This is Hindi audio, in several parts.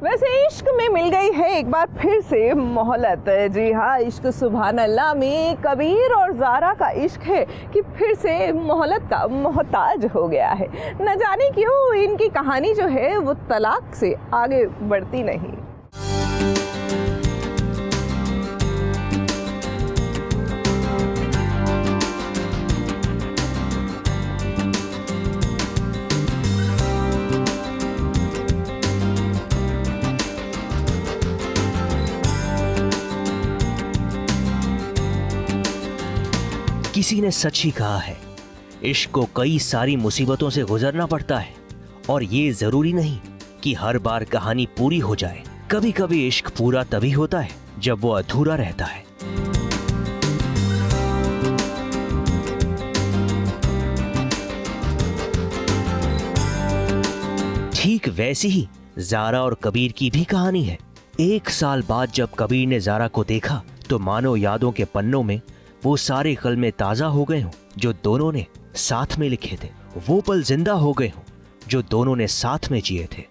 वैसे इश्क में मिल गई है एक बार फिर से मोहलत। जी हाँ, इश्क सुभान अल्लाह में कबीर और ज़ारा का इश्क है कि फिर से मोहलत का मोहताज हो गया है। न जाने क्यों इनकी कहानी जो है वो तलाक से आगे बढ़ती नहीं। किसी ने सच ही कहा है, इश्क को कई सारी मुसीबतों से गुजरना पड़ता है और ये जरूरी नहीं कि हर बार कहानी पूरी हो जाए। कभी कभी इश्क पूरा तभी होता है जब वो अधूरा रहता है। ठीक वैसी ही ज़ारा और कबीर की भी कहानी है। 1 साल बाद जब कबीर ने ज़ारा को देखा तो मानो यादों के पन्नों में वो सारे कलमे ताजा हो गए हों जो दोनों ने साथ में लिखे थे। वो पल जिंदा हो गए हों जो दोनों ने साथ में जिए थे।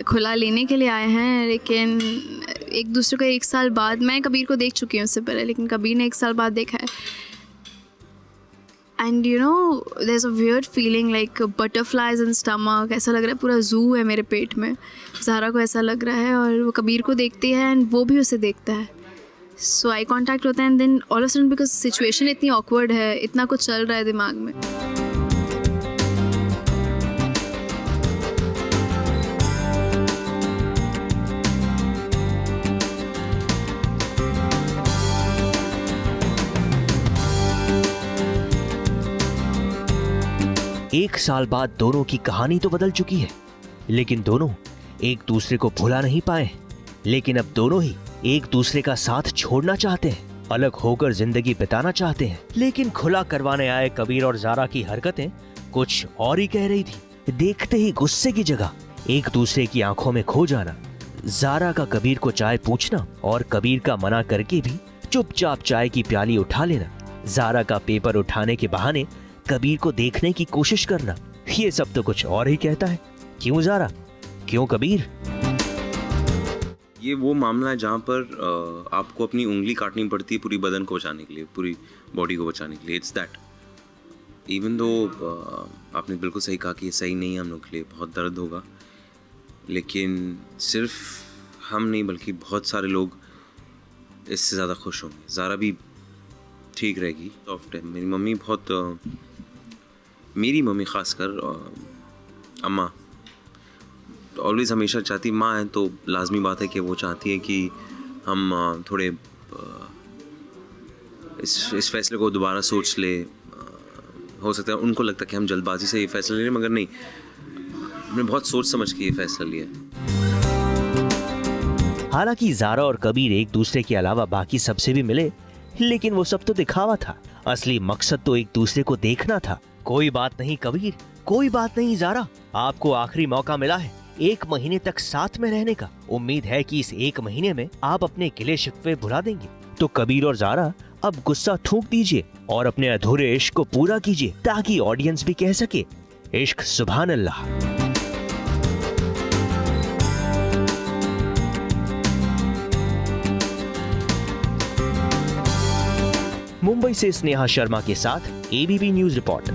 खुला लेने के लिए आए हैं, लेकिन एक दूसरे को 1 साल बाद, मैं कबीर को देख चुकी हूँ उससे पहले, लेकिन कबीर ने 1 साल बाद देखा है। And you know there is a weird feeling like butterflies in stomach. ऐसा लग रहा है पूरा जू है मेरे पेट में। ज़ारा को ऐसा लग रहा है और वो कबीर को देखती है एंड वो भी उसे देखता है। सो आई कॉन्टैक्ट होता है and then all of sudden, because situation इतनी ऑकवर्ड है, इतना कुछ चल रहा है दिमाग में। एक साल बाद दोनों की कहानी तो बदल चुकी है, लेकिन दोनों एक दूसरे को भुला नहीं पाए। लेकिन अब दोनों ही एक दूसरे का साथ छोड़ना चाहते हैं, अलग होकर जिंदगी बिताना चाहते हैं। लेकिन खुला करवाने आए कबीर और ज़ारा की हरकतें कुछ और ही कह रही थी। देखते ही गुस्से की जगह एक दूसरे की आंखों में खो जाना, ज़ारा का कबीर को चाय पूछना और कबीर का मना करके भी चुपचाप चाय की प्याली उठा लेना, ज़ारा का पेपर उठाने के बहाने कबीर को देखने की कोशिश करना, ये सब तो कुछ और ही कहता है। क्यों ज़ारा, क्यों कबीर? ये वो मामला है जहाँ पर आपको अपनी उंगली काटनी पड़ती है पूरी बदन को बचाने के लिए, पूरी बॉडी को बचाने के लिए। It's that. इवन दो आपने बिल्कुल सही कहा कि ये सही नहीं है हम लोग के लिए, बहुत दर्द होगा, लेकिन सिर्फ हम नहीं बल्कि बहुत सारे लोग इससे ज़्यादा खुश होंगे। ज़ारा भी ठीक रहेगी, सॉफ्ट है। मेरी मम्मी बहुत मेरी मम्मी ख़ासकर अम्मा ऑलवेज़ हमेशा चाहती, माँ है तो लाजमी बात है कि वो चाहती है कि हम थोड़े इस फैसले को दोबारा सोच ले। हो सकता है उनको लगता है कि हम जल्दबाजी से ये फैसला ले रहे हैं, मगर नहीं, हमने बहुत सोच समझ के ये फैसला लिया है। हालांकि ज़ारा और कबीर एक दूसरे के अलावा बाकी सबसे भी मिले, लेकिन वो सब तो दिखावा था। असली मकसद तो एक दूसरे को देखना था। कोई बात नहीं कबीर, कोई बात नहीं ज़ारा, आपको आखिरी मौका मिला है 1 महीने तक साथ में रहने का। उम्मीद है कि इस 1 महीने में आप अपने गिले शिकवे भुला देंगे। तो कबीर और ज़ारा अब गुस्सा थूक दीजिए और अपने अधूरे इश्क को पूरा कीजिए, ताकि ऑडियंस भी कह सके, इश्क सुभान अल्लाह। मुंबई से स्नेहा शर्मा के साथ एबीपी न्यूज रिपोर्ट।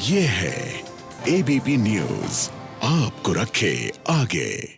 ये है एबीपी न्यूज, आपको रखे आगे।